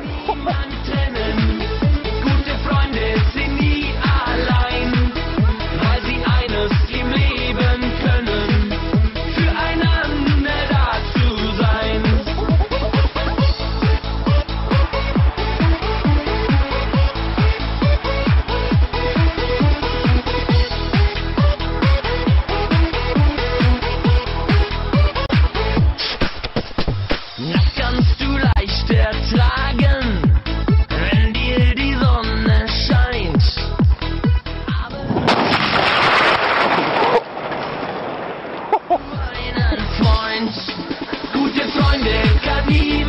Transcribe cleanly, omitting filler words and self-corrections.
niemand trennen. Gute Freunde sind nie allein, weil sie eines im Leben können, füreinander da zu sein. Das kannst du leicht ertragen, wenn dir die Sonne scheint. Aber einen Freund, gute Freunde kann niemand